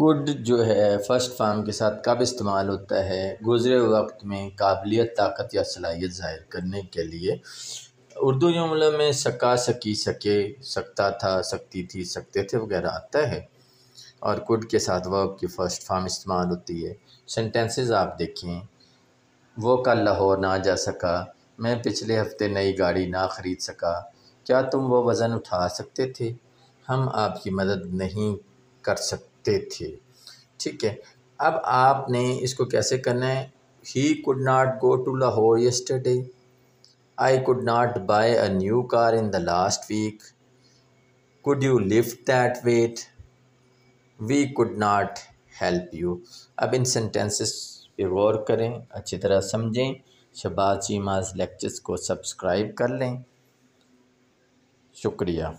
Could जो है first form के साथ कब इस्तेमाल होता है? गुज़रे वक्त में काबिलियत, ताकत या सलाहियत ज़ाहिर करने के लिए। उर्दू जुमलों में सका, सकी, सके, सकता था, सकती थी, सकते थे वगैरह आता है और कुड के साथ वर्ब की फ़र्स्ट फॉर्म इस्तेमाल होती है। सेंटेंसेस आप देखें, वो कल लाहौर ना जा सका, मैं पिछले हफ्ते नई गाड़ी ना ख़रीद सका, क्या तुम वो वज़न उठा सकते थे, हम आपकी मदद नहीं कर सकते थे। ठीक है, अब आपने इसको कैसे करना है? He could not go to Lahore yesterday, I could not buy a new car in the last week, could you lift that weight, we could not help you. अब इन सेंटेंसेस पे गौर करें, अच्छी तरह समझें। शहबाज चीमाज़ लेक्चर्स को सब्सक्राइब कर लें। शुक्रिया।